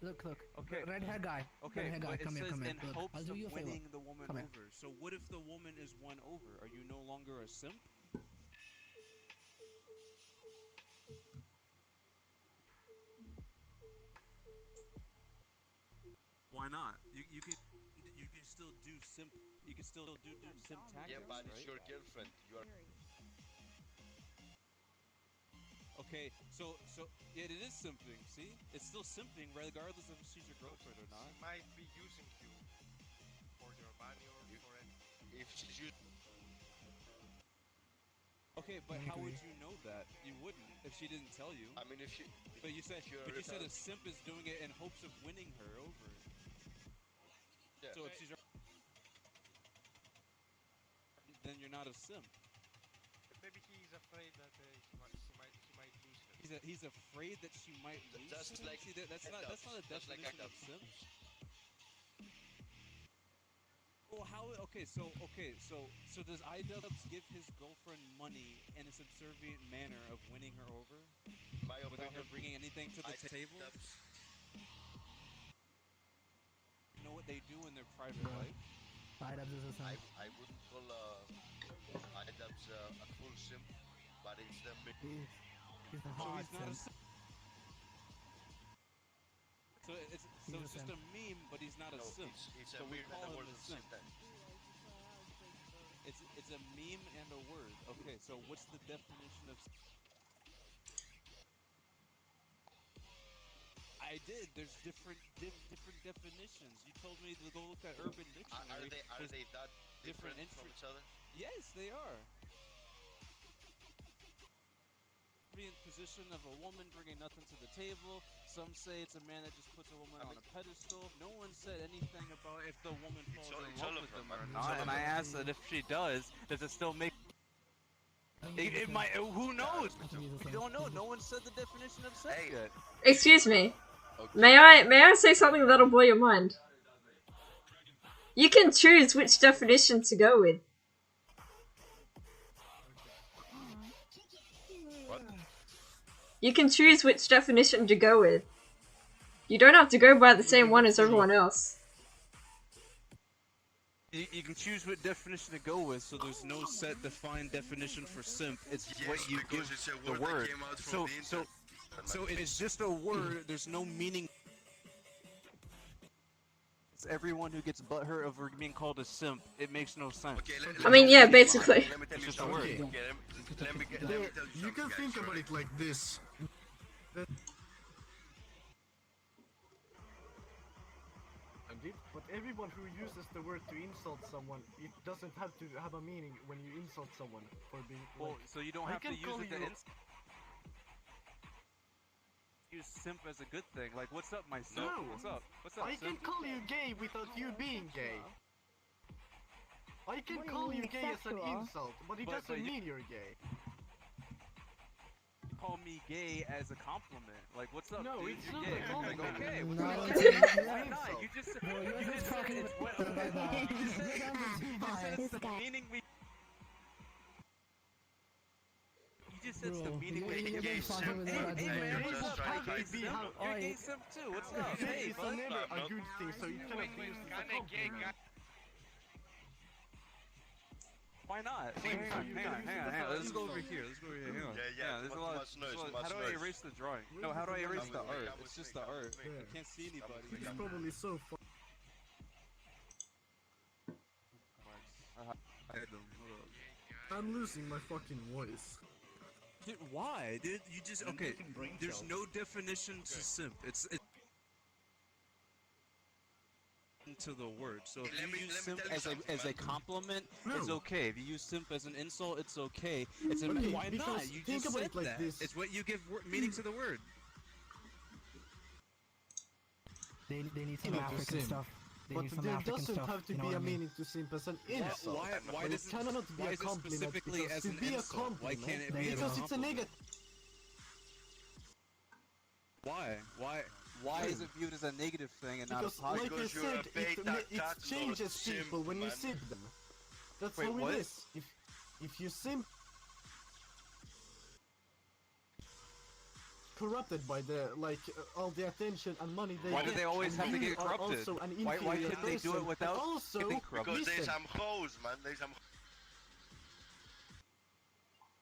Look. Okay. Red hair guy. Okay, Red hair guy. but it Come here. says in Look, hopes I'll do of you a favor. winning the woman Come here. over. So what if the woman is won over? Are you no longer a simp? Why not? You can still do simp. You can still do simp tactics, Yeah, but right? it's your girlfriend. You are. Okay, so yeah, it is simping. See, it's still simping regardless of if she's your girlfriend or not. She might be using you for your money or for any. If she's you. Okay, but how would you know that? You wouldn't if she didn't tell you. I mean, if you. But you said a simp is doing it in hopes of winning her over. Yeah. So if she's then you're not a simp. Maybe he's afraid that he might lose her. He's afraid that she might lose Just him? like See, that's not a definition of simp. Well, how? Okay, so does iDubbbz give his girlfriend money in a subservient manner of winning her over without her bringing anything to the table? You know what they do in their private life? iDubbbz is a simp. I wouldn't call iDubbbz a full simp, but it's the. He's a hard simp. So it's just a meme, but he's not a simp. It's so a we weird call him word a at the simp. same time. It's a meme and a word. Okay, so what's the definition of? I did. There's different definitions. You told me to go look at Urban Dictionary. Are they that different from each other? Yes, they are. In position of a woman bringing nothing to the table. Some say it's a man that just puts a woman on a pedestal. No one said anything about if the woman falls in love with them or not. And I asked that if she does it still make? It might. Who knows? We don't know. No one said the definition of sex yet. Excuse me. May I say something that'll blow your mind? You can choose which definition to go with. What? You can choose which definition to go with. You don't have to go by the same one as everyone else. You can choose what definition to go with, so there's no set defined definition for simp. It's what you give the word. So it's just a word. There's no meaning. It's everyone who gets butthurt over being called a simp. It makes no sense. I mean, yeah, basically. Let me tell you something. You can think about it like this. But everyone who uses the word to insult someone, it doesn't have to have a meaning when you insult someone for being. Well, so you don't have to use it to use simp as a good thing. Like, what's up, my simp? No. What's up? What's up, I can simp? call you gay without you being gay. I can call you gay as an insult, but it doesn't mean you're gay. Call me gay as a compliment. Like, what's up, No, dude? it's You're not gay. a compliment. Like, okay, No, what's it's up? Why not? You just said it's what it's the meaning we. You just said it's the meaning we. Gay simp. Hey, man, what's up? Try Hi, to gay be simp. how You're gay simp too. What's up? Hey, It's bud. never a good thing, so you cannot be used as a compliment. Why not? Hang on. Let's go over here. Hang on. Yeah. There's a lot of noise. How do I erase the drawing? No, how do I erase the art? It's just the art. I can't see anybody. It's probably so fun. I had them. Hold up. I'm losing my fucking voice. Dude, why? Dude, you just okay. There's no definition to simp. It's into the word. So if you use simp as a compliment, it's okay. If you use simp as an insult, it's okay. It's why not? You just said that. It's what you give meaning to the word. They need some African stuff. But there doesn't have to be a meaning to simp as an insult. Why does it cannot be a compliment? Specifically as an insult? Why can't it be because it's a negative. Why is it viewed as a negative thing and not a positive? Like I said, it changes people when you simp them. That's how it is. If you simp corrupted by the all the attention and money they Why get. do they always and have to you get are corrupted? also an Why inferior couldn't they do it person. without And also, getting corrupted? Because there's listen, some hoes, man. There's some.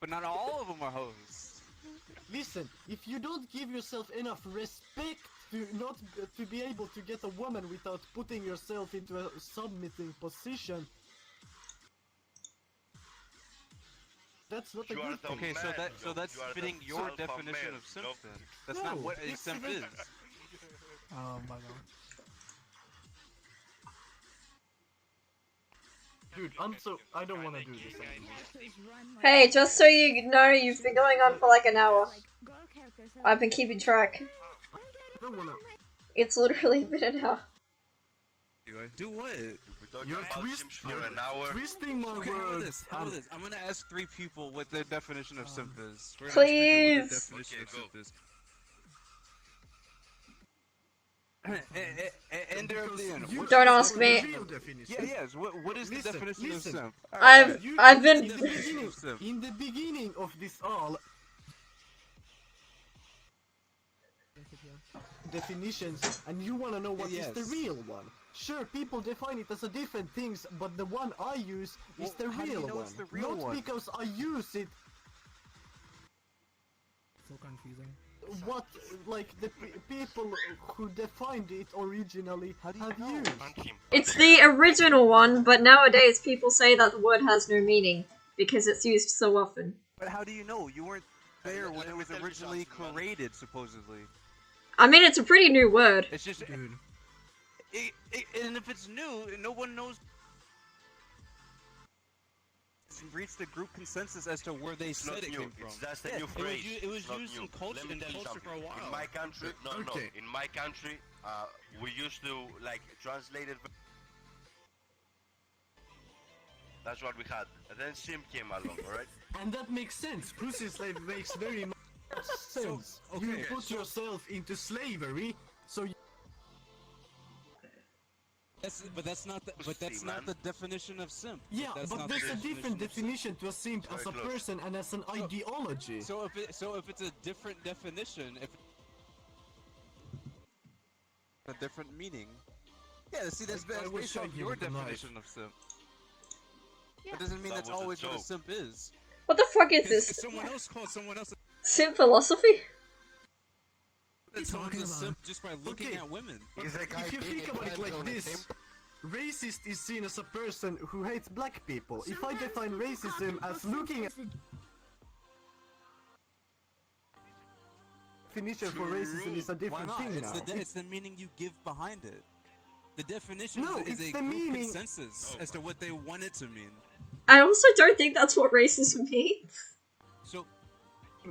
But not all of them are hoes. listen, if you don't give yourself enough respect to not to be able to get a woman without putting yourself into a submitting position, that's not a You are good the thing. Okay, so man, that's you are the fitting your alpha definition male, of simp no? then. That's not No, what a it's- simp is. Oh my god. Dude, I don't want to do this anymore. Hey, just so you know, you've been going on for like an hour. I've been keeping track. I don't want to. It's literally been an hour. Do what? We talked You're about simps for an hour. twisting my Okay, how about words. this? How about this? I'm gonna ask 3 people what their definition of simp is. We're gonna ask 3 people what Please. their definition Okay, of simp is. And they're at the end. You What's Don't the ask me. real definition. Yeah, yes. What is the Listen, definition listen. of simp? I've been. In the beginning of this all, definitions, and you want to know what is the Yes. real one. Sure, people define it as a different things, but the one I use is the how do you real know one. it's the real Not one? because I use it. So confusing. What the people who defined it originally have used. It's the original one, but nowadays people say that the word has no meaning because it's used so often. But how do you know? You weren't there when it was originally created, supposedly. I mean, it's a pretty new word. It's just, Dude. and if it's new, no one knows. It's reached a group consensus as to where they It's said not it new. came from. It's just a Yeah, new phrase. It was It's not used new. in culture, Let me tell you something. for a while. In my country, no. Okay. In my country, we used to translate it. That's what we had. And then simp came along, alright? And that makes sense. Pussy slave makes very much sense. You okay, put yourself into slavery, so you That's not the definition of simp. yeah, That's but not there's the a different of simp. definition to a simp as a Very close. person and as an ideology. So if it's a different definition, if a different meaning, yeah. See, that's I wish based I off gave your it a knife. definition of simp. That doesn't mean That that's was a always what a joke. simp is. What the fuck is Because this? someone else called someone else. Simp philosophy? That someone's talking a about? simp just by looking Okay. at women. If you think about it like this, racist is seen as a person who hates black people. If I define racism as looking at definition for racism is a Why different not? thing now. It's the meaning you give behind it. The definition No, is it's a the group meaning- consensus as to what they want it to mean. I also don't think that's what racism means. So,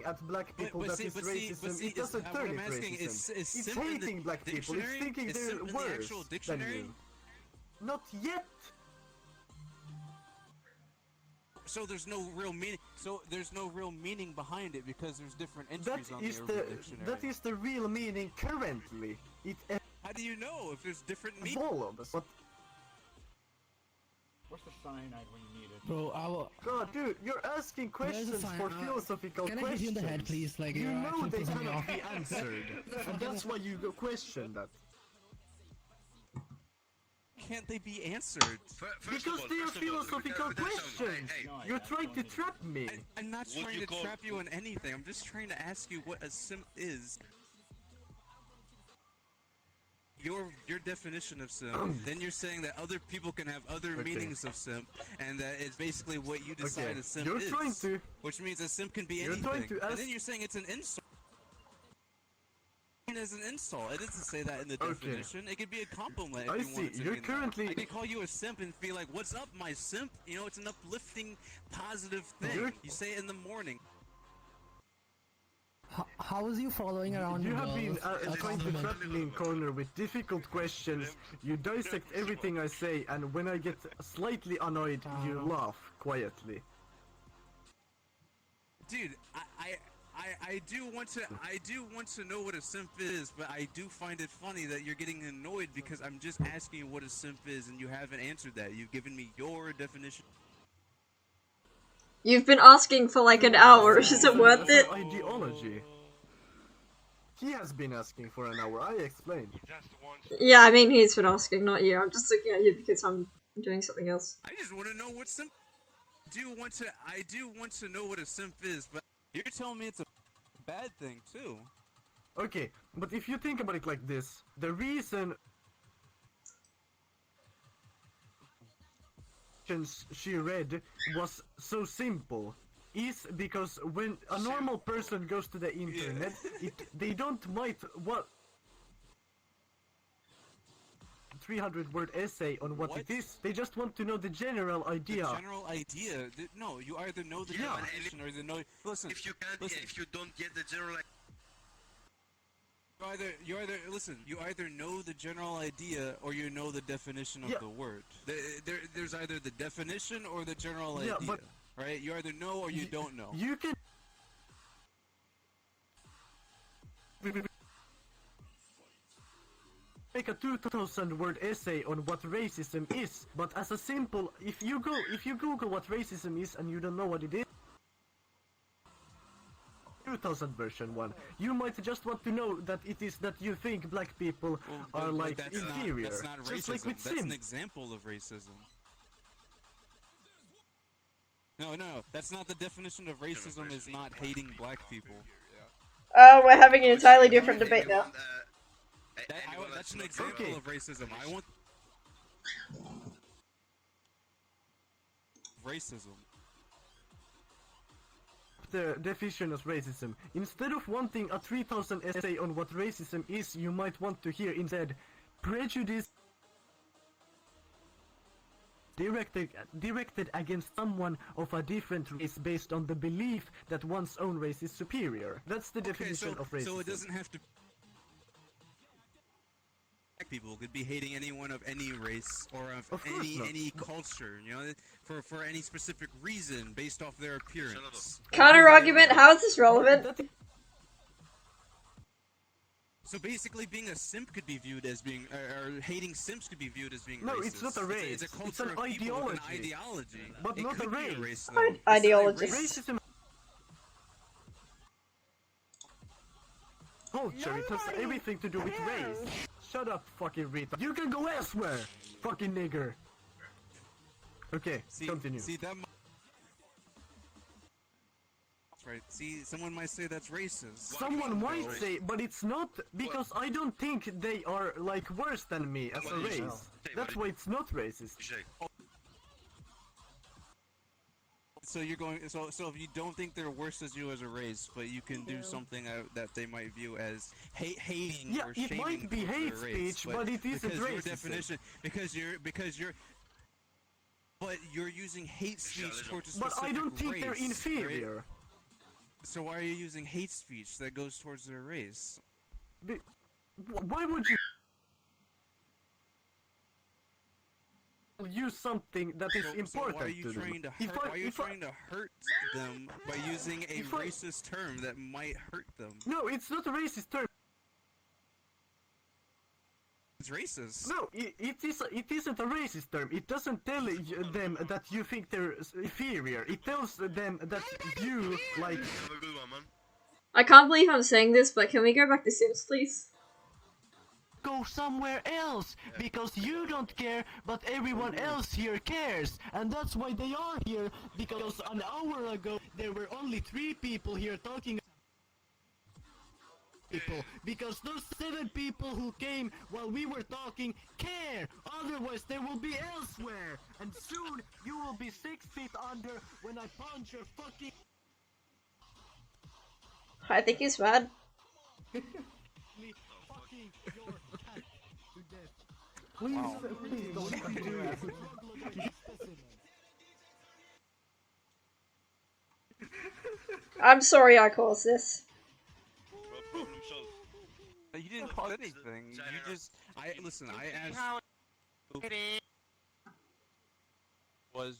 At black people that is racism, it doesn't what turn I'm it asking racism. is It's simp in the hating black people, it's dictionary? thinking Is they're simp in the worse actual than dictionary? you. Not yet! So there's no real meaning. So there's no real meaning behind it because there's different That entries on the is Urban the Dictionary. that is the real meaning currently. It How do you know if there's different meaning? evolved, but Where's the cyanide when you need it? Bro, I will. God, dude, you're asking questions sign, for philosophical Can I questions. hit you in the head, please? Like, You you're know actually they pissing me cannot off. be answered, and that's why you go question that. Can't they be answered? Because they are philosophical questions. You're trying to trap me. I'm not What trying you to call- trap you in anything. I'm just trying to ask you what a simp is. Your definition of simp, then you're saying that other people can have other Okay. meanings of simp, and that it's basically what you decide Okay, a simp you're is. trying to- Which means a simp can be You're anything. trying to And ask- then you're saying it's an insult. As an insult. It doesn't say that in the Okay. definition. It could be a compliment if I you see. want it to You're mean that. currently- I could call you a simp and be like, "What's up, my simp?" You know, it's an uplifting, positive thing. You're- You say it in the morning. How is you following around You the have been girls? A trying to compliment. trap me in corner with difficult questions. You dissect everything I say, and when I get slightly annoyed, you laugh quietly. Dude, I do want to know what a simp is, but I do find it funny that you're getting annoyed because I'm just asking you what a simp is and you haven't answered that. You've given me your definition. You've been asking for like an hour. Is it worth That's it? an ideology. He has been asking for an hour. I explained. Just wants Yeah, I mean he's been asking, not you. I'm just looking at you because I'm doing something else. I just want to know what simp. I do want to know what a simp is, but you're telling me it's a bad thing too. Okay, but if you think about it like this, the reason she read was so simple is because when a normal person goes to the internet, they don't might what 300-word essay on what it is. They just want to know the general idea. The general idea. No, you either know the definition or you know. Listen. If you can't, if you don't get the general. You either know the general idea or you know the definition of the word. There's either the definition or the general idea, but right? You either know or you don't know. You can make a 2,000-word essay on what racism is, but as a simple, if you Google what racism is and you don't know what it is, 2000 version 1, you might just want to know that it is that you think black people are like inferior. That's not racism. Just like with that's simp. an example of racism. No, that's not the definition of racism. Is not hating black people. Oh, we're having an entirely different debate now. That's an example of racism. I want racism. The definition of racism. Instead of wanting a 3,000 essay on what racism is, you might want to hear instead prejudice directed against someone of a different race based on the belief that one's own race is superior. That's the definition of racism. So it doesn't have to. Black people could be hating anyone of any race or of any culture, you know, for any specific reason based off their appearance. Counter argument, how is this relevant? So basically, being a simp could be viewed as being, or hating simps could be viewed as being racist. No, it's not a race. It's a culture it's an of people with ideology. an ideology. But it not could a be race. a race though. Ideology. Racism. Culture, it has everything to do with race. Shut up, fucking retard. You can go elsewhere, fucking nigger. Okay, continue. See that? That's right. See, someone might say that's racist. Someone might say, but it's not, because I don't think they are, like, worse than me as a race. That's why it's not racist. So you're going. So if you don't think they're worse as you as a race, but you can do something that they might view as hating or shaming. Yeah, it might be hate speech, but it isn't racist. Your definition, because you're. But you're using hate speech towards a specific But I don't think race, they're inferior. Right? So why are you using hate speech that goes towards their race? Why would you use something that is important why are you to them? Why are you trying to hurt them by using a racist term that might hurt them? No, it's not a racist term. It's racist. No, it isn't a racist term. It doesn't tell them that you think they're inferior. It tells them that you, like... I can't believe I'm saying this, but can we go back to Sims, please? Go somewhere else, because you don't care, but everyone else here cares. And that's why they are here, because an hour ago there were only 3 people here talking. Because those 7 people who came while we were talking care, otherwise they will be elsewhere, and soon you will be 6 feet under when I punch your fucking... I think he's mad. fucking your cat to death. Please don't do it. I'm sorry I caused this. You didn't cause anything. You just. I asked.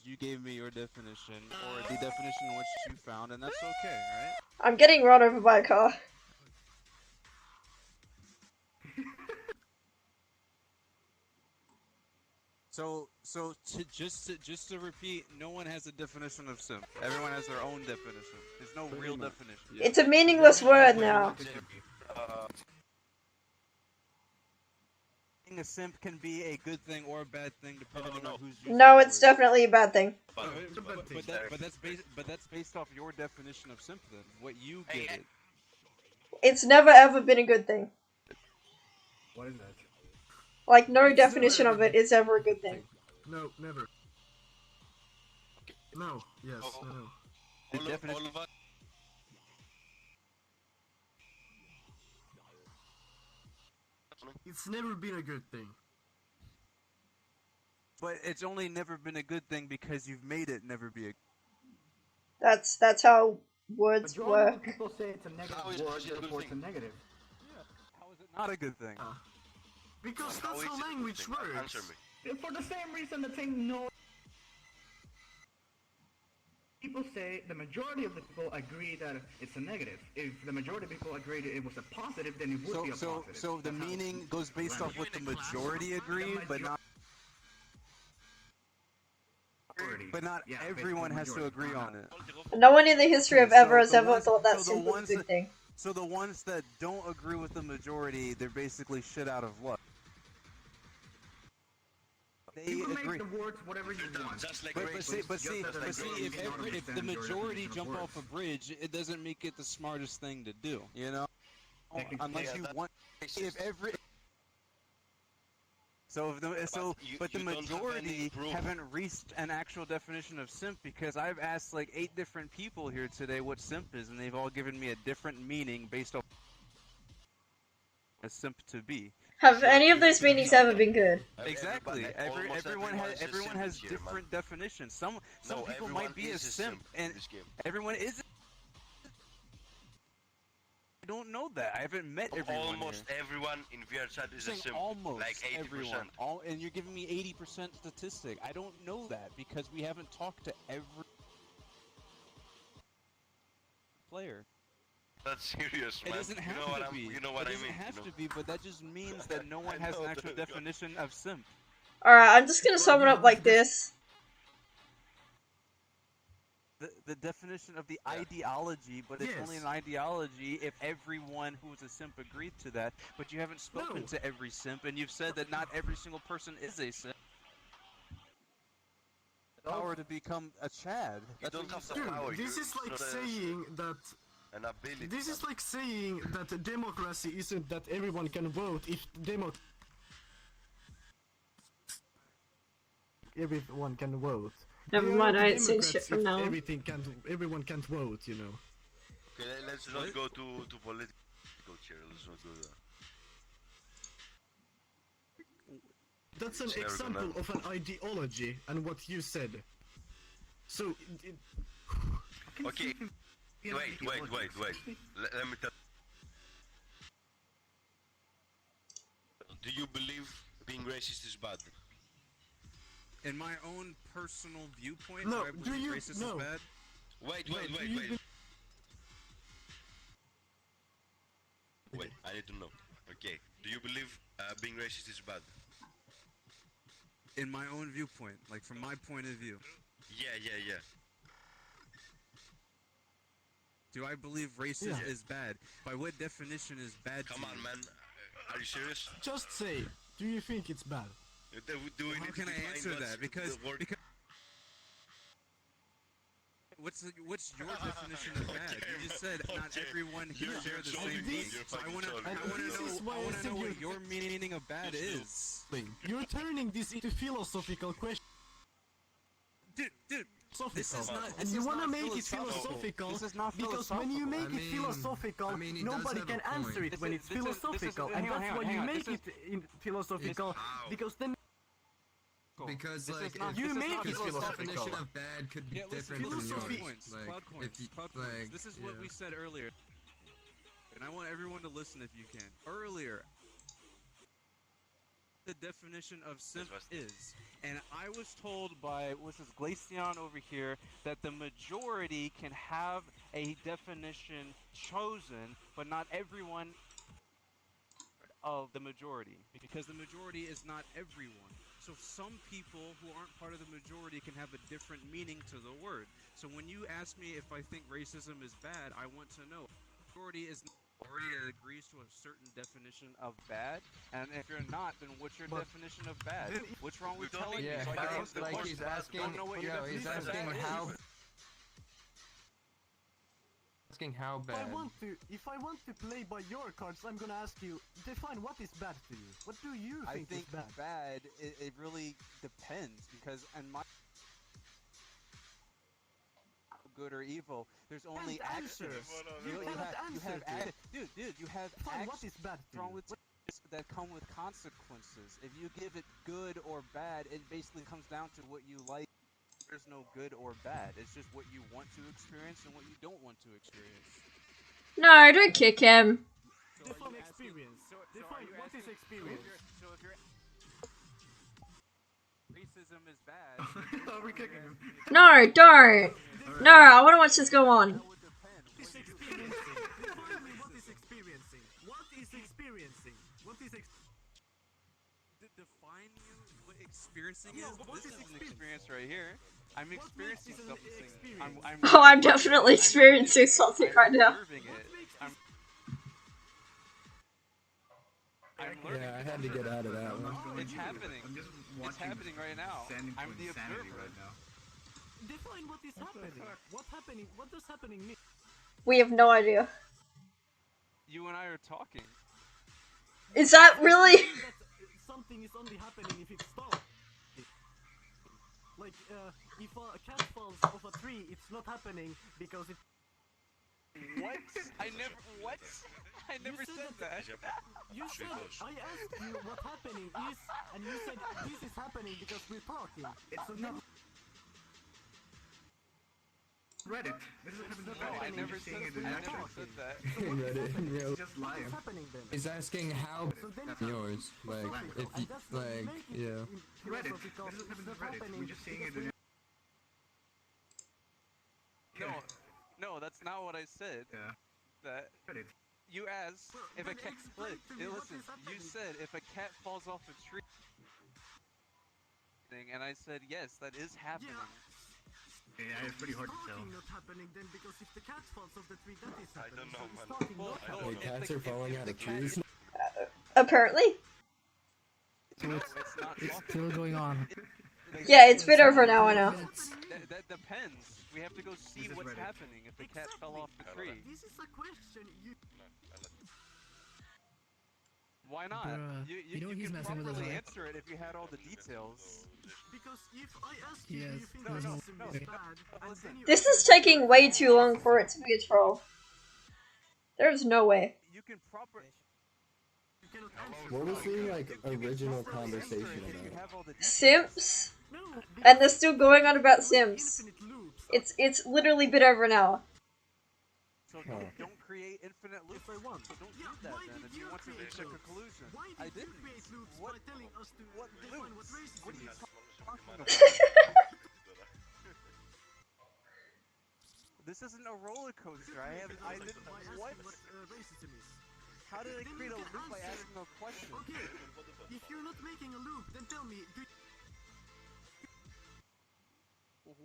You gave me your definition, or the definition which you found, and that's okay, right? I'm getting run over by a car. Just to repeat, no one has a definition of simp. Everyone has their own definition. There's no real definition. It's a meaningless word now. Being a simp can be a good thing or a bad thing depending on who's using No, the it's word. definitely a bad thing. But that's based off your definition of simp then. What you get it. It's never ever been a good thing. What is that? Like, no It's definition never of it is ever a good thing. No, never. No, yes, Oh. no. All of us. It's never been a good thing. But it's only never been a good thing because you've made it never be a. That's how words Majority of work. the people say it's a negative How is word, it a good therefore it's a thing? negative. How is it not a good thing? Because How that's is how it a good language thing? works. Answer me. For the same reason the thing no. People say the majority of the people agree that it's a negative. If the majority of people agreed it was a positive, then it would be a positive. So the That's how meaning goes based off what the language. majority agree, but not Yeah, everyone has to majority. agree on it. No one in the history of ever has the ever ones- thought that so the simp was a ones good that- thing. So the ones that don't agree with the majority, they're basically shit out of luck. They You can agree. make the words whatever you want. Just like But race. see, Just as if you don't if the understand your majority definition of jump off a words. bridge, it doesn't make it the smartest thing to do. You know, Technically, unless yeah, you that- want. If every so if the so But the you don't have majority any proof. haven't reached an actual definition of simp because I've asked like 8 different people here today what simp is, and they've all given me a different meaning based off a simp to be. Have any of those meanings ever been good? Exactly. Almost Everyone everyone is a everyone simp has here, man. different definitions. Some No, people everyone might be a is simp, in and this game. everyone isn't. I don't know that. I haven't met everyone Almost here. everyone in vrchat is a Saying simp. almost Like 80%. everyone. And you're giving me 80% statistic. I don't know that because we haven't talked to every player. That's serious, man. It doesn't have you know what to be. You know what it I doesn't mean? have you know? to be, but that just means that no one I has an know, actual God. definition of simp. Alright, I'm just gonna sum it up like this. The definition of the ideology, but it's only Yes. an ideology if everyone who is a simp agreed to that. But you haven't spoken No. to every simp, and you've said that not every single person is a simp. Power to become a Chad. You That's don't what have the said. power. Dude, this you- is it's like not a- saying that an ability. this is man. like saying that democracy isn't that everyone can vote if everyone can vote. Never They mind, are I ain't seen Democrats shit from if now on. everyone can't vote, you know. Okay, let's not go to political here. Let's not go there. That's an It's never example gonna- of an ideology and what you said. So, Okay. Wait. Let me tell. Do you believe being racist is bad? In my own personal viewpoint, No, I do believe you- racist no. is bad. Wait. do you Wait, I need to know. Okay. Do you believe being racist is bad? In my own viewpoint, like from my point of view. Yeah. Do I believe racism Yeah. is bad? By what definition is bad Come to on, you? man. Are you serious? just say, do you think it's bad? Do we How need can to I define answer what's that? Because the word? what's your definition of bad? You just said not Okay. everyone can You're share the trolling same me, thing. you're So I fucking wanna trolling me. why I said know you're- what your meaning of bad is. You're turning this into philosophical question. Dude, this is not. And This you is wanna not make it philosophical This is not because when you philosophical. make it philosophical, he does nobody have can a point. answer it when it's This is- philosophical, and hang on, that's hang why on, you hang on. make This it in philosophical How? because then Because This is like not- if you this is make not it his philosophical. definition of bad could be Yeah, listen, different from philosophy- yours. points, Like cloud if points, you cloud points. like This is what we said earlier, and I want everyone to listen if you can. Earlier, the definition of simp is, and I was told by Glacian over here that the majority can have a definition chosen, but not everyone of the majority, because the majority is not everyone. So some people who aren't part of the majority can have a different meaning to the word. So when you ask me if I think racism is bad, I want to know. Majority is agrees to a certain definition of bad, and if you're not, then what's your definition of bad? What's wrong with telling me? Yeah, So I can answer the like question. he's asking. Don't know what your Yeah, he's definition of asking bad how. is. Asking how bad. If I want to play by your cards, I'm gonna ask you, define what is bad to you. What do you I think think is bad? bad, it really depends, because in my good or evil, there's only actions. You have dude, you have Define what actions is bad to you. that come with consequences. If you give it good or bad, it basically comes down to what you like. There's no good or bad. It's just what you want to experience and what you don't want to experience. No, don't kick him. Define experience. Define what is experience. So if you're racism is bad. Oh, we're kicking him. No, don't. No, I want to watch this go on. What is experiencing? Define me what is experiencing. What is experiencing? What is Define you what experiencing is. What This is is an experience right here. I'm experiencing an something. experience? Oh, I'm definitely experiencing something right now. Observing it. I'm learning. Yeah, I had to get out of that one. It's happening. I'm just It's watching happening right now. Sandy I'm the insanity observer. right now. Define what is happening. What's happening? What does happening mean? We have no idea. You and I are talking. Is that really? That something is only happening if it stops. Like, if a cat falls off a tree, it's not happening because it. What? I never said that. You said, I asked you what happening is, and you said this is happening because we're talking. It's not Reddit. This is happening to No, Reddit. I You're never just said seeing it in I action. never said that. It's just What is live. happening then? He's asking how yours, like, if you, like, yeah. Reddit. This is happening to Reddit. We're just seeing it in No, that's not what I said. Yeah. That Reddit. you asked if a cat. explain to me what Listen, is you happening. said if a cat falls off a tree, and I said yes, that is happening. Yeah, it's pretty hard to tell. Talking not happening then because if the cat falls off the tree, that is happening. don't know, So man. it's talking Well, not no, happening. Wait, cats are falling out of trees? Apparently. No, it's not It's talking. still going on. Yeah, it's been over an hour now. That depends. We have to go see This is what's Reddit. happening if the cat fell off the tree. This is a question. Why not? Bruh, you know you he's can messing with us, properly right? answer it if you had all the details. Because if I ask you, Yes, do you think no, racism no. is bad, and then you This is taking way too long for it to be a troll. There's no way. You can proper. you cannot answer. What was the, like, You can original properly answer conversation it if you about? have all the details. Simps? No, And they're still going on about Sims. infinite loops. It's literally been over an hour. So don't create infinite loops. If I want. So don't Yeah, do that why then did if you you want to create reach a loops? conclusion. Why I did you didn't. create loops What? by telling us to What define what loops? racism What are you is? talking about? This isn't a roller coaster. I didn't. By What? asking what racism is. How did I Then create a you can loop by answer. asking a question? Okay, if you're not making a loop, then tell me,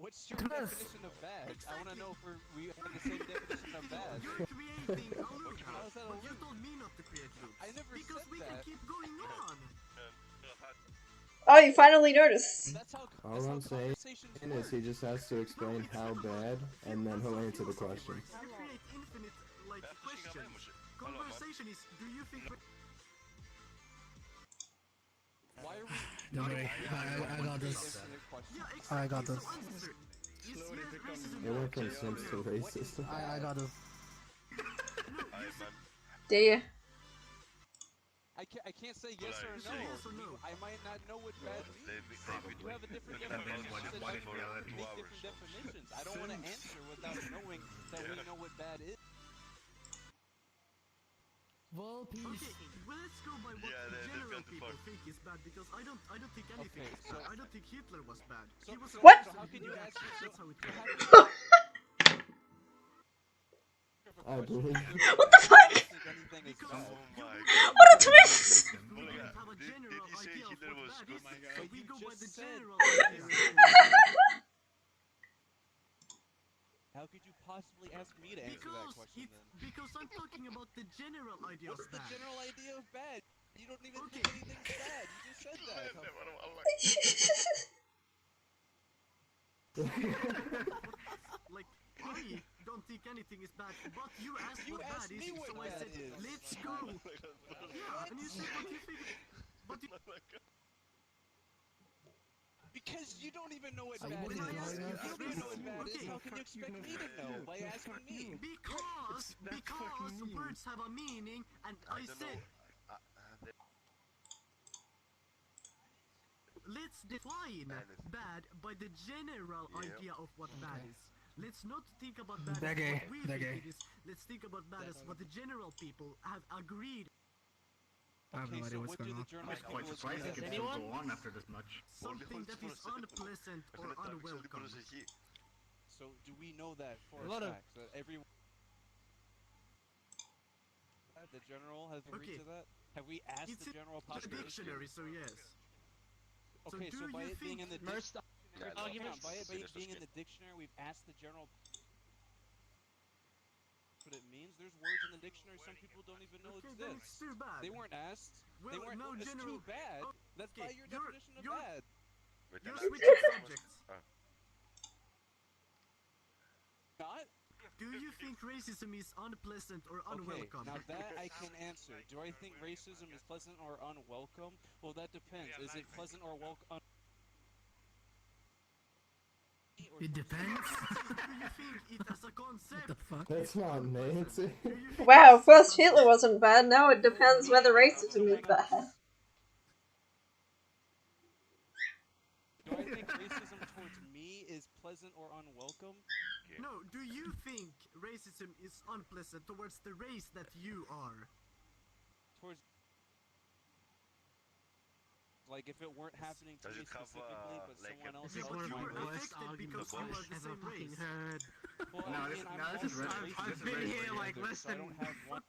What's your definition of bad? I want to know if we have the same definition of bad. you're creating a loop. How is that a But you loop? told me not to create loops. I never Because said we can that. keep going on. Oh, you finally noticed. That's how All I'm saying conversations is work. he just has to explain how bad, and then he'll answer the question. You create infinite, like, questions. Conversation is, do you think... Why are we? Don't worry, I got this. Infinite questions? Yeah, exactly. I got this. So answer. Is here racism It went from Sims to racist. I got this. Do you? I can't say yes or no. Yes or no. I might not know what bad means. You have a different And then definition. what You said if you we are at make different definitions. I don't want to answer without knowing that we know what bad is. World peace. Okay, well, let's go by what general people think is bad, because I don't think anything is bad. I don't think Hitler was bad. He was a What? person So how who can you did ask that. yourself? That's how it You works. have I believe. What the fuck? anything is Because bad. What a twist! we don't have a general idea of what bad is, so we go by the just said- general idea. How could you possibly ask me to answer that question then? Because I'm talking about the general idea What's of the bad. general idea of bad? You don't even think anything's bad. You just said that. Like, I don't think anything is bad, but you asked You what asked bad me is, what so I bad said, is. let's go. Yeah, and you said what you think. But you, Because you don't even know what Are you bad is. really If lying? you don't know what bad is, Okay. how can you expect me to know by asking me? because words have a meaning, and I said, let's define bad by the general idea of what bad is. Let's not think about bad as Okay, what we think okay. it is. Let's think about bad as what the general people have agreed. I have no Okay, idea so what's what do going the on. journal I'm quite people surprised agree it can on? still go on after this much. Something that is unpleasant or unwelcome. So do we know that for A a lot of- fact that everyone, the general has agreed Okay. to that? Have we asked It's the in general the population? dictionary, so yes. Okay, do so by you it being in think- the dictionary, by it being in the dictionary, we've asked the general. What it means. There's words in the dictionary some people don't even know Okay, then it's exist. too bad. They weren't asked. Well, They weren't. no It's general- too bad. That's by Okay, your you're- definition of you're- bad. You're switching subjects. Not. Do you think racism is unpleasant or unwelcome? Okay, now that I can answer. Do I think racism is pleasant or unwelcome? Well, that depends. Is it pleasant or welcome? It depends. Do you think it as a concept? What the fuck? That's not Nancy. Wow, first Hitler wasn't bad, now it depends whether racism is bad. Do I think racism towards me is pleasant or unwelcome? No, do you think racism is unpleasant towards the race that you are? Towards, like, if it weren't happening to Does me it cover, specifically, but like, someone a else Yeah, felt but you my were race. affected because you are the same race. Well, No, I this- mean, no, I'm this is also red- racist this is been towards here, the like, other, less so I don't have one.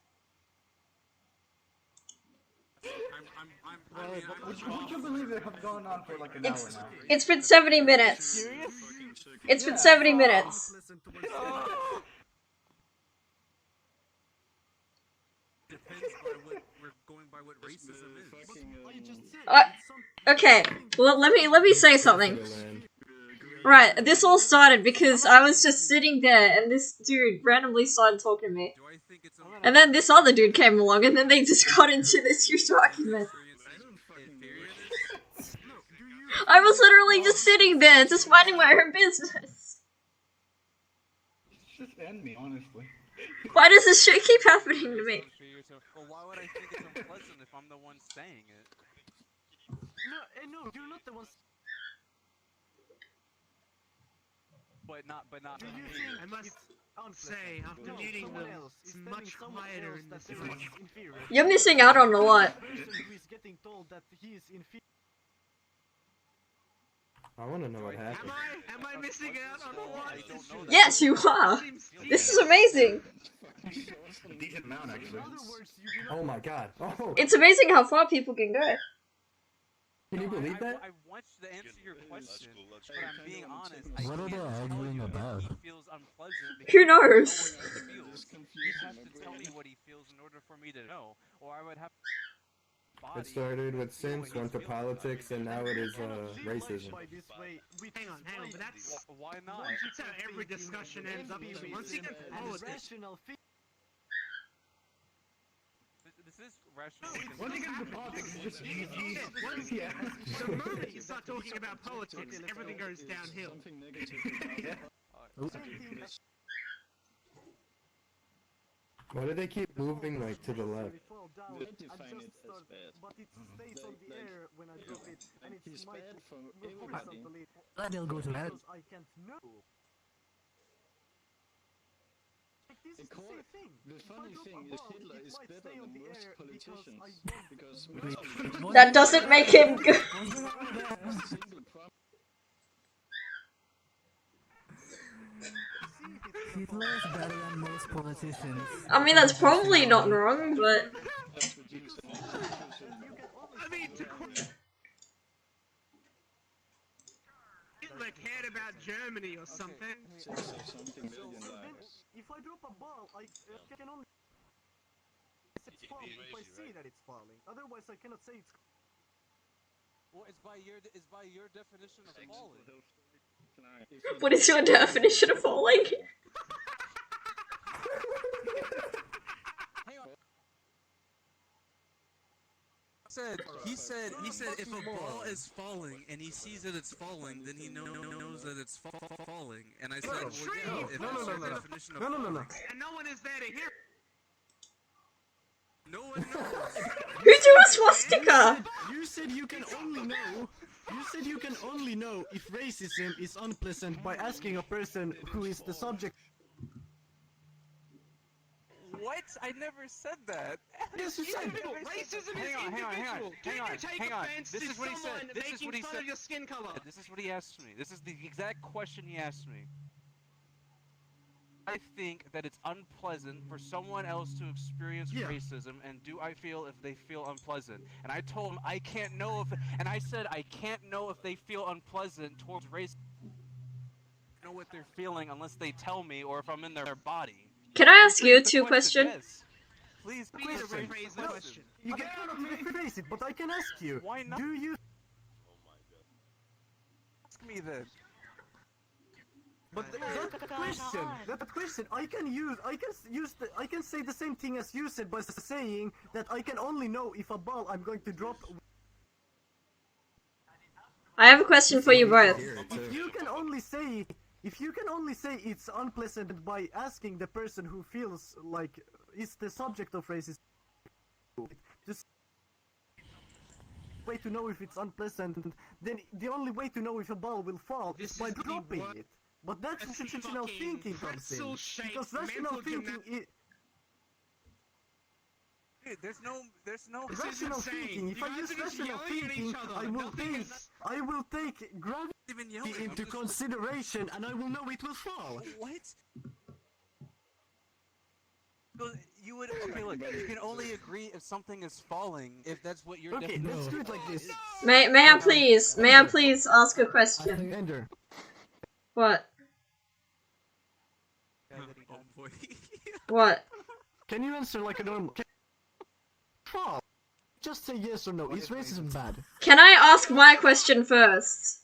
Would you believe they have gone on for like an hour It's now? it's been 70 minutes. It's been 70 minutes. Unpleasant towards the race. Depends by what we're going by what racism is. But I just said Uh, it's some- Okay, well let me say something. Right, this all started because I was just sitting there and this dude randomly started talking to me. Do I think it's And then this other dude came along and then they just got into this huge argument. No, do you I was literally just sitting there, just minding my own business. Just end me, honestly. Why does this shit keep happening to me? Well, why would I think it's unpleasant if I'm the one saying it? No, you're not the one. But not Do me. you think I must it's unpleasant? say, after No, meeting someone them, else is it's telling much someone quieter else in that this they village. are inferior. You're missing out on a lot. The person who is getting told that he is inferior. I want to know what happened. Am I missing out on a lot? I don't know that. Yes, you are. This is amazing. A decent amount, actually. In other words, you do not Oh my god. Oh, It's amazing how far people can go. can you believe that? I want you to answer your question, That's but I'm being honest. I What are can't they tell arguing you about? if he feels unpleasant because Who I don't know knows? what he feels. You'd have to tell me what he feels in order for me to know, or I would have. It started with simps, went to politics, and now it is racism. by this way, which Hang on, is but that's Why not? that's how every discussion ends up. Once you get politics, rational This is rational. Once you get into politics, it's just GG. Yeah. the moment you start talking about politics, everything goes downhill. Why do they keep moving like to the left? fall down, but it stays on the air when I drop it, and it's my horizontally. They'll go to that. Because I can't know. Like, this is the same thing. The funny thing is Hitler is better than most politicians because That doesn't make him good. Hitler is better than most politicians. I mean, that's probably not wrong, but I mean, Hitler that cared about Germany or something. Something million likes. If I drop a ball, I can only... It's falling if I see that it's falling. Otherwise, I cannot say it's... Well, it's by your definition of falling. What is your definition of falling? Hang on. He said if a ball is falling and he sees that it's falling, then he knows that it's falling. And I said, well, yeah, if that's your definition of falling. And no one is there to hear. No one knows. Who drew a swastika? You said you can only know. You said you can only know if racism is unpleasant by asking a person who is the subject. What? I never said that. Yes, you said. Racism is individual. Hang on. This is what he said. This is what he said. Your skin color. This is what he asked me. This is the exact question he asked me. I think that it's unpleasant for someone else to experience racism, and do I feel if they feel unpleasant? And I told him I can't know if, and I said I can't know if they feel unpleasant towards racism. I don't know what they're feeling unless they tell me, or if I'm in their body. Can I ask you two questions? Yes. Please rephrase the question. You cannot rephrase it, but I can ask you. Why not? Do you? Ask me then. But that question, I can say the same thing as you said by saying that I can only know if a ball I'm going to drop. I have a question for you both. If you can only say it's unpleasant by asking the person who feels like is the subject of racism, just way to know if it's unpleasant, then the only way to know if a ball will fall is by dropping it. But that's rational thinking comes in. Because rational thinking is... Dude, there's no rational thinking. If I use rational thinking, I will take gravity into consideration, and I will know it will fall. What? So you would look, you can only agree if something is falling if that's what you're. Okay, let's do it like this. May I please ask a question? Ender. What? Oh boy. What? Can you answer like a normal? Fall. Just say yes or no. Is racism bad? Can I ask my question first?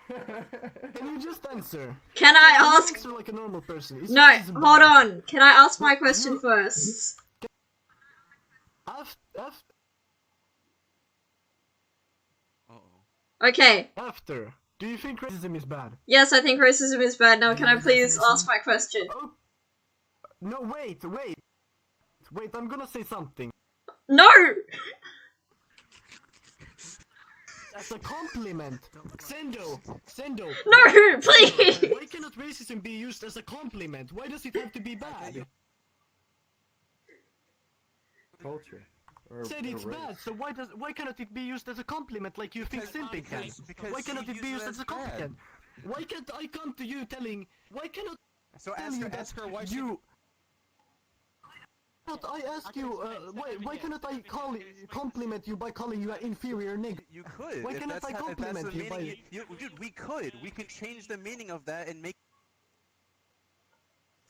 Can you just answer? Can I ask? Answer like a normal person. Is No, racism hold bad? on. Can I ask my question first? Okay. After. Do you think racism is bad? Yes, I think racism is bad. Now, can I please ask my question? Oh. No, wait. I'm gonna say something. No! As a compliment. Sendo. No, please! Why cannot racism be used as a compliment? Why does it have to be bad? Culture. Said it's bad, so why cannot it be used as a compliment like you think simping can? Why cannot it be used as a compliment? Why can't I come to you telling? Why cannot? So ask her why you. I ask you, why cannot I compliment you by calling you an inferior nigger? You could. Why cannot I compliment you by... Dude, we could. We could change the meaning of that and make...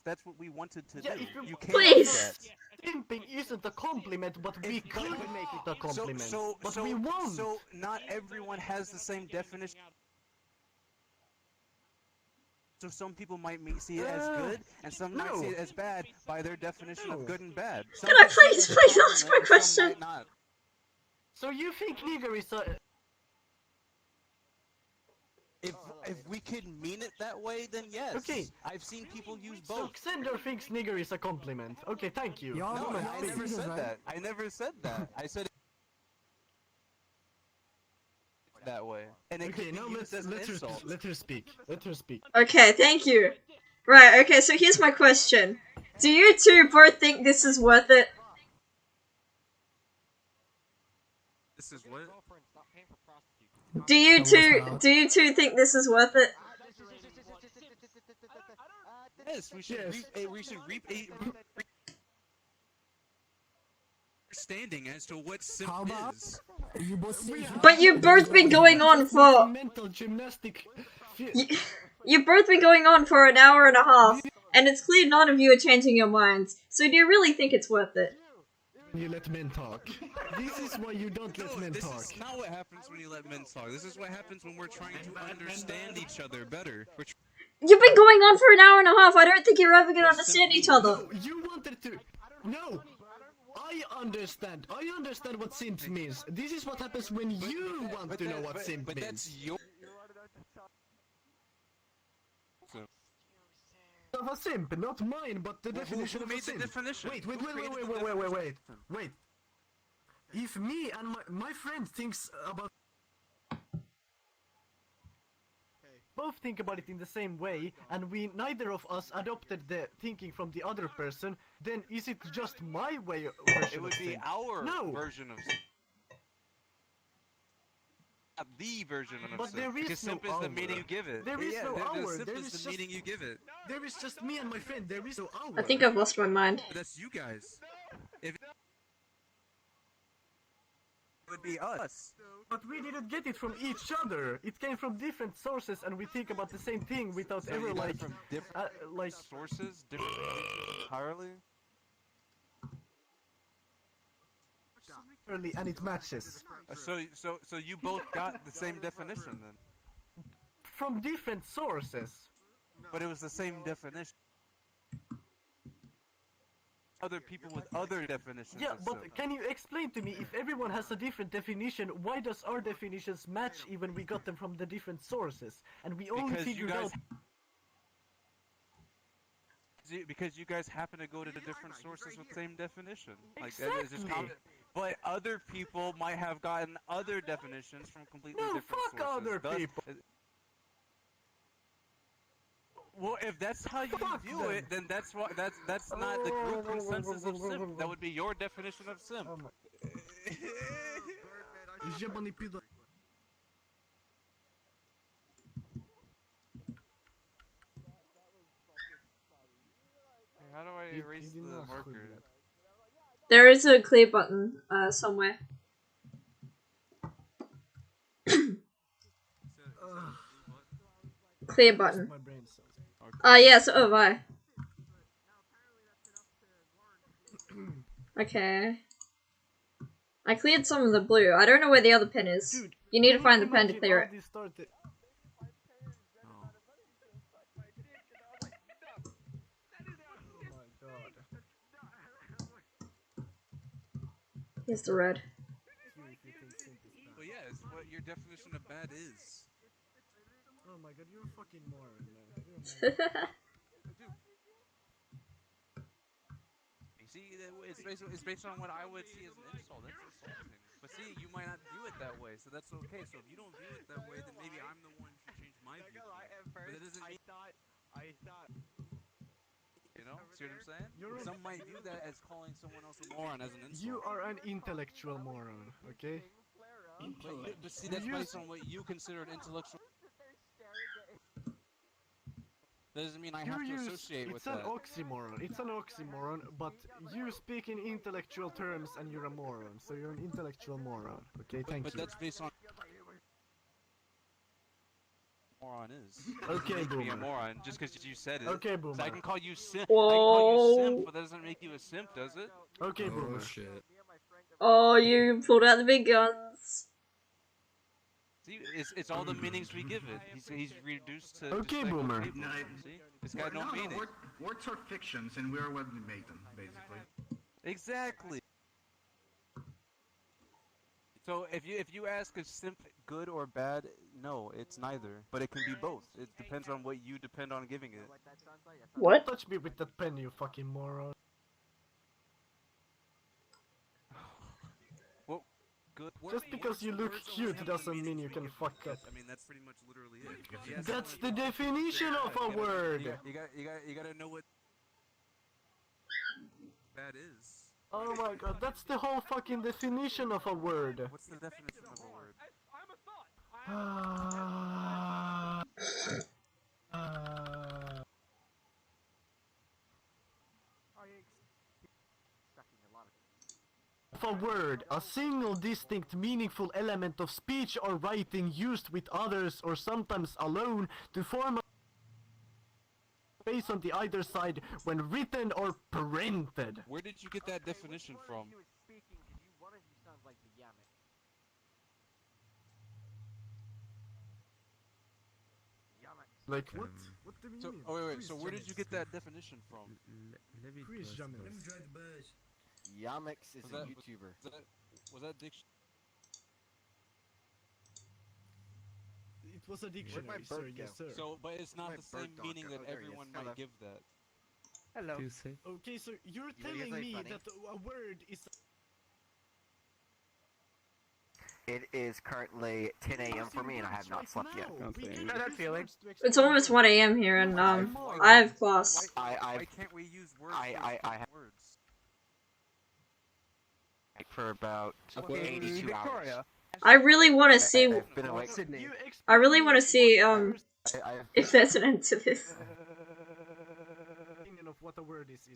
That's what we wanted to do. You can't please! do that. Simping isn't a compliment, but we could make it a compliment. But we won't! So, not everyone has the same definition. So some people might see it as good, and some might see it as bad by their definition of good and bad. Some Can I please ask my question? So you think nigger is a... If we could mean it that way, then yes. Okay. I've seen people use both. So Xander thinks nigger is a compliment. Okay, thank you. No, I never said that. I never said that. I said that way. And it okay, now let her speak. Let her speak. Okay, thank you. Right, okay, so here's my question. Do you two both think this is worth it? This is what? Do you two think this is worth it? Yes, we should reap a understanding as to what simp is. But you've both been going on for... mental gymnastic. You've both been going on for an hour and a half, and it's clear none of you are changing your minds. So do you really think it's worth it? You let men talk. This is why you don't let men talk. This is not what happens when you let men talk. This is what happens when we're trying to understand each other better. You've been going on for an hour and a half. I don't think you're ever gonna understand each other. No, you wanted to. No. I understand what simps means. This is what happens when you want to know what simp means. That's your... Of a simp, not mine, but the definition of a simp. Wait. If me and my friend thinks about... both think about it in the same way, and neither of us adopted the thinking from the other person, then is it just my way version It would be our version of simp. Not the version of but simp. There is because no simp is the meaning you give it. There is no our. Simp There is the meaning you give it. There is just me and my friend. There is no our. I think I've lost my mind. That's you guys. If it would be us. But we didn't get it from each other. It came from different sources, and we think about the same thing without ever like from different sources, different entirely. And it matches. So you both got the same definition then? From different sources. But it was the same definition. Other people with other definitions. Yeah, but can you explain to me, if everyone has a different definition, why does our definitions match even we got them from the different sources? And we only figured out... Because you guys happen to go to the different sources with the same definition. Like, exactly. It's just but other people might have gotten other definitions from completely different sources. No, fuck other people! Well, if that's how you view it, then that's not the group consensus of simp. That would be your definition of simp. How do I erase the marker? There is a clear button somewhere. Clear button. Yeah, so have I. Okay. I cleared some of the blue. I don't know where the other pen is. Dude, you need to find the pen to clear it. Here's the red. Well, yeah, it's what your definition of bad is. Oh my god, you're a fucking moron, man. You see, it's based on what I would see as an insult. That's insulting. But see, you might not view it that way, so that's okay. So if you don't view it that way, then maybe I'm the one who should change my view. But that doesn't mean... I thought... You know? See what I'm saying? Some might view that as calling someone else a moron as an insult. You are an intellectual moron, okay? But see, that's based on what you consider an intellectual... That doesn't mean I have to associate with that. It's an oxymoron, but you speak in intellectual terms and you're a moron, so you're an intellectual moron, okay? Thank you. But that's based on... moron is. Okay, Boomer. Be a Boomer. moron just because you said it. Okay, Boomer. So I can call you simp. Whoa. I can call you simp, but that doesn't make you a simp, does it? Okay, Boomer. Shit. Oh, you pulled out the big guns. See, it's all the meanings we give it. He's reduced to... Okay, just Boomer. Like, okay, see? It's got no meaning. Words are fictions, and we are what we make them, basically. Exactly. So if you ask is simp good or bad, no, it's neither. But it can be both. It depends on what you depend on giving it. What? Touch me with that pen, you fucking moron. Well, good. Just because you look cute doesn't mean you can fuck up. I mean, that's pretty much literally it. That's the definition of a word! You gotta know what bad is. Oh my god, that's the whole fucking definition of a word! What's the definition of a word? a word, a single distinct meaningful element of speech or writing used with others or sometimes alone to form a space on the either side when written or printed. Where did you get that definition from? Like what? What do you So, mean? oh wait, so where did you get that definition from? Who is Jamix? Yamix is Was a that- YouTuber. Was that diction? It was a dictionary, sir. bird Yes, sir. So, but it's not My the same bird meaning dog. that Oh, there he is. everyone Hello. might give that. Hello. Okay, so you're You really telling say me funny? that a word is. It is currently 10 a.m. for me and I have not slept yet. Know that feeling. It's almost 1 a.m. here, and I have class. Why can't we use words? I have words. for about 82 hours. I really want to see. I've been awake. Sydney. I really want to see I've if there's an end to this. Opinion of what a word is.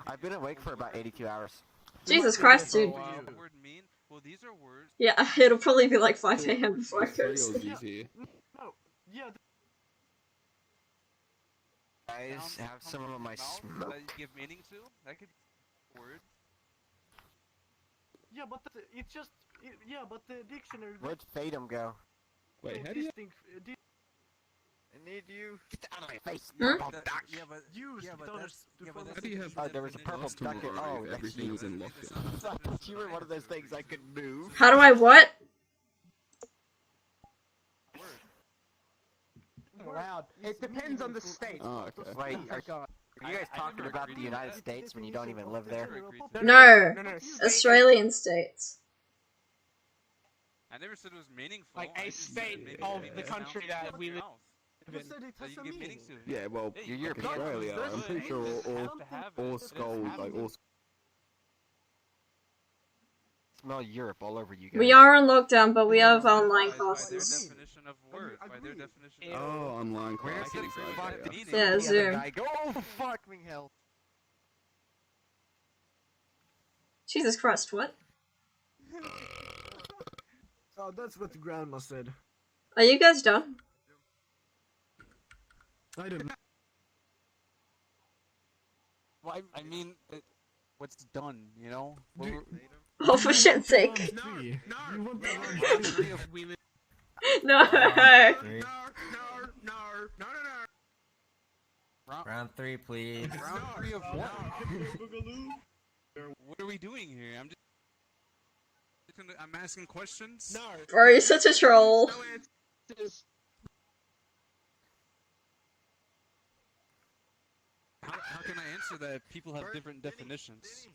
I've been awake for about 82 hours. Jesus Christ, dude. What does the word mean? Well, these are words. Yeah, it'll probably be like 5 a.m. before I go to sleep. No, yeah. Guys, have some of my smoke. That you give meaning to? That could be a word. Yeah, but it's just. Yeah, but the dictionary. Where'd Fatum go? Wait, how do you? I need you. Get out of my face, Hmm? purple duck! How do you have Oh, there was a purple duck. Oh, that's everything you. was in lockdown? You were one of those things I could move. How do I what? Loud. It depends on the state. Oh, okay. Wait, are you guys talking about the United States when you don't even live there? No, Australian states. I never said it was meaningful. Like I a just said state maybe of it the makes country sound that in we your live mouth. You said it That has you a give meaning. meaning to. Yeah, well, Hey, You're you European. Australia, I'm pretty sure all skulls, like all Smell Europe all over you guys. We are on lockdown, but we have online By their classes. definition of words. By their definition Oh, online Where classes. can it fuck Okay. meaning? Yeah, Zoom. Go fuck me hell. Jesus Christ, what? Oh, that's what grandma said. Are you guys done? I don't know. Well, I mean, what's done, you know? Oh, for shit's sake. Three. You want the Round three of No. Round 3, please. Round 3 of what? What are we doing here? I'm asking questions. Bro, you're such a troll. How can I answer that if people have different definitions?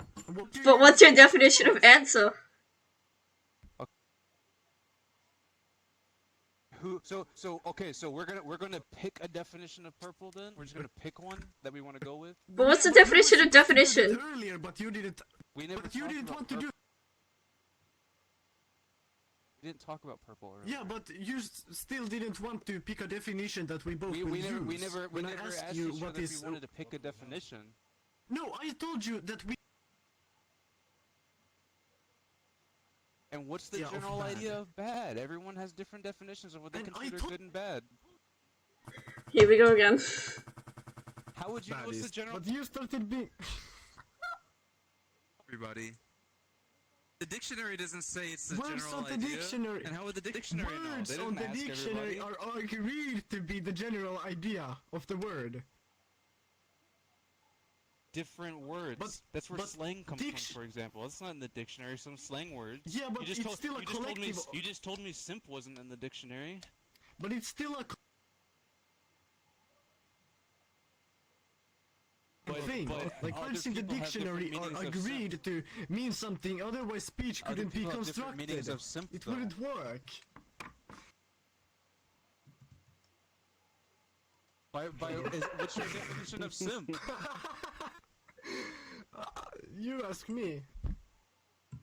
But what's your definition of answer? Okay, so we're gonna pick a definition of purple then? We're just gonna pick one that we want to go with? But what's the definition of definition? Earlier, but you didn't. We never But you talked didn't about want to do. purple. We didn't talk about purple earlier. Yeah, but you still didn't want to pick a definition that we both will We use. never When I asked asked you you what what if is. we wanted to pick a definition. No, I told you that we. And what's the Yeah, of general bad. idea of bad? Everyone has different definitions of what they And I consider told- good and bad. Here we go again. How would you know what's the general? But you started being. Everybody. The dictionary doesn't say it's the Words general on the idea. dictionary. And how would the dictionary know? Words They on didn't the ask dictionary everybody. are agreed to be the general idea of the word. Different words. But- That's where but slang comes from, for example. That's not in the dictionary. Some slang words. Yeah, but it's still a collective. You just told me simp wasn't in the dictionary. But it's still a thing. Like other words in the people have different dictionary meanings are of agreed to mean something, otherwise speech Other couldn't be people have different meanings constructed. of simp, It though. wouldn't work. What's your definition of simp? You ask me.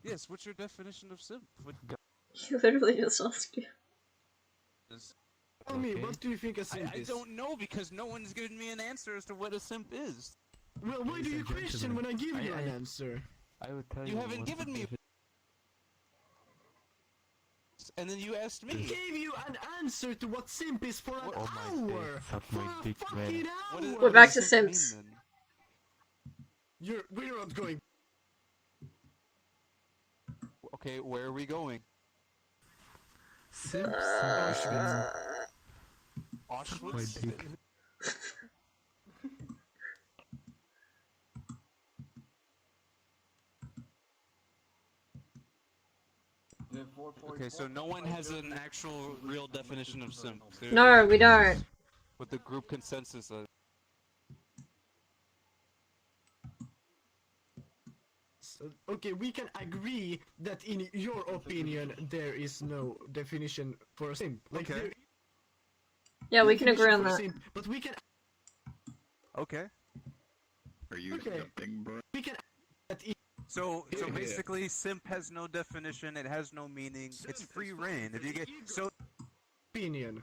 Yes, what's your definition of simp? You literally just asked you. Tell me, what do you think a simp I is? don't know because no one's given me an answer as to what a simp is. Well, why do you question when I give you an answer? I would tell you. You haven't given me. And then you asked I me. gave you an answer to what simp is for an hour! Suck For my a dick, fucking man. hour! We're back to simps. We're not going. Okay, where are we going? Simps. Auschwitz? My dick. Okay, so no one has an actual real definition of simp. No, we don't. What the group consensus is. Okay, we can agree that in your opinion there is no definition for a simp. Like, Okay. Yeah, we can agree on for that. simp, but we can. Okay. Are you Okay. jumping, bro? We can. So basically, simp has no definition. It has no meaning. It's free reign. If you get so, Opinion.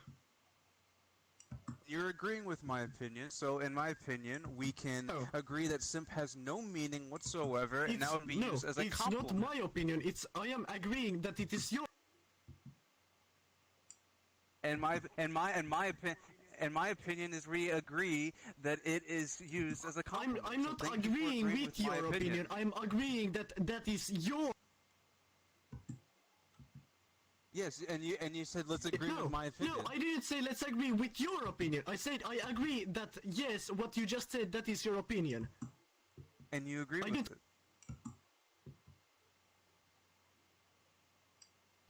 you're agreeing with my opinion. So in my opinion, we can agree that simp has no meaning whatsoever, and that would be used as a it's compliment. not my opinion. I am agreeing that it is your. And my opinion is we agree that it is used as a compliment. I'm not So thank you for agreeing agreeing with my your opinion. I'm agreeing that that is your. Yes, and you said let's agree with my opinion. No, I didn't say let's agree with your opinion. I said I agree that yes, what you just said, that is your opinion. And you agree I with didn't it.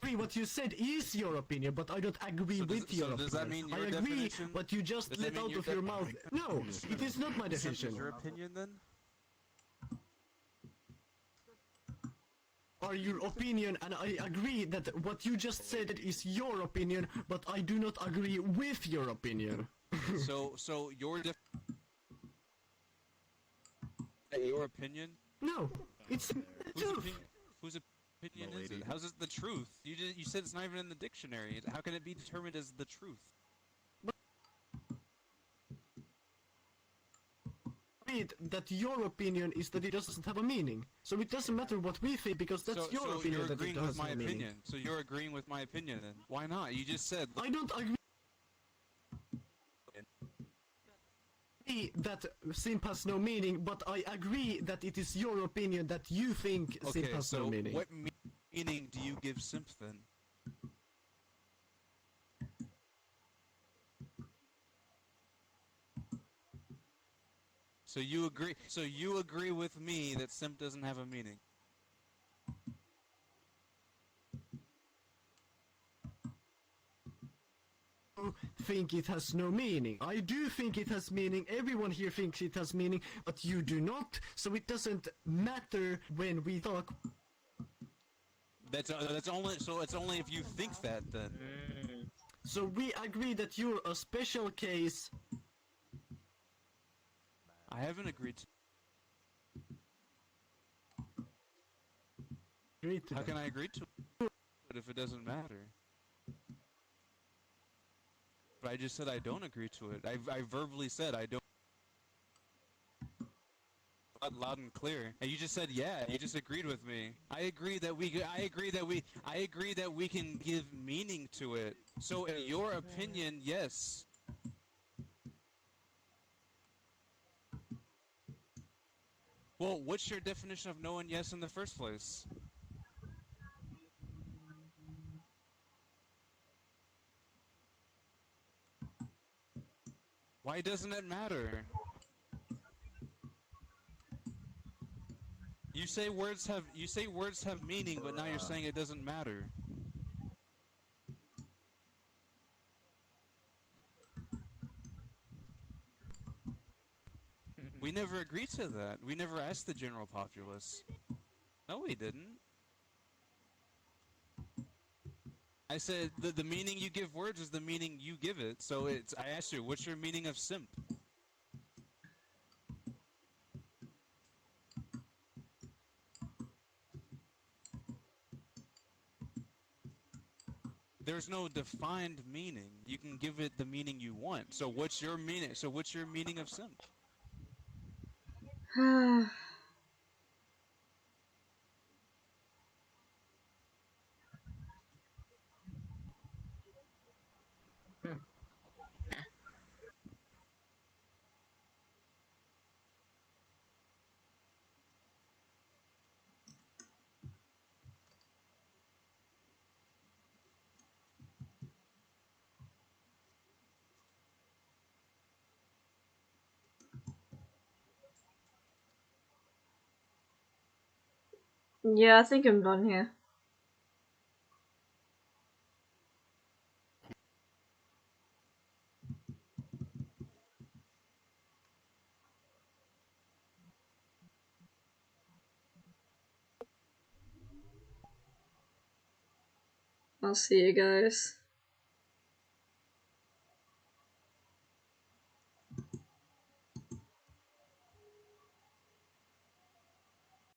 agree what you said is your opinion, but I don't agree with your opinion. Does that mean your I agree definition? what you just Does that let mean out your of your mouth. No, it is not my Simp decision. is your opinion then? Are your opinion, and I agree that what you just said is your opinion, but I do not agree with your opinion. So your opinion? No, it's the truth. Whose opinion is it? How's it the truth? You said it's not even in the dictionary. How can it be determined as the truth? That your opinion is that it doesn't have a meaning. So it doesn't matter what we think because that's your opinion you're that it agreeing does with my have a meaning. opinion. So you're agreeing with my opinion then? Why not? You just said. I don't agree that simp has no meaning, but I agree that it is your opinion that you think simp Okay, has so no meaning. what meaning do you give simp then? So you agree with me that simp doesn't have a meaning. Think it has no meaning. I do think it has meaning. Everyone here thinks it has meaning, but you do not. So it doesn't matter when we talk. That's only so it's only if you think that then. So we agree that you're a special case. I haven't agreed to. How can I agree to it if it doesn't matter? But I just said I don't agree to it. I verbally said I don't. Loud and clear. And you just said yeah. You just agreed with me. I agree that we can give meaning to it. So in your opinion, yes. Well, what's your definition of no and yes in the first place? Why doesn't it matter? You say words have meaning, but now you're saying it doesn't matter. We never agreed to that. We never asked the general populace. No, we didn't. I said the meaning you give words is the meaning you give it. So I asked you, what's your meaning of simp? There's no defined meaning. You can give it the meaning you want. So what's your meaning? So what's your meaning of simp? Yeah, I think I'm done here. I'll see you guys.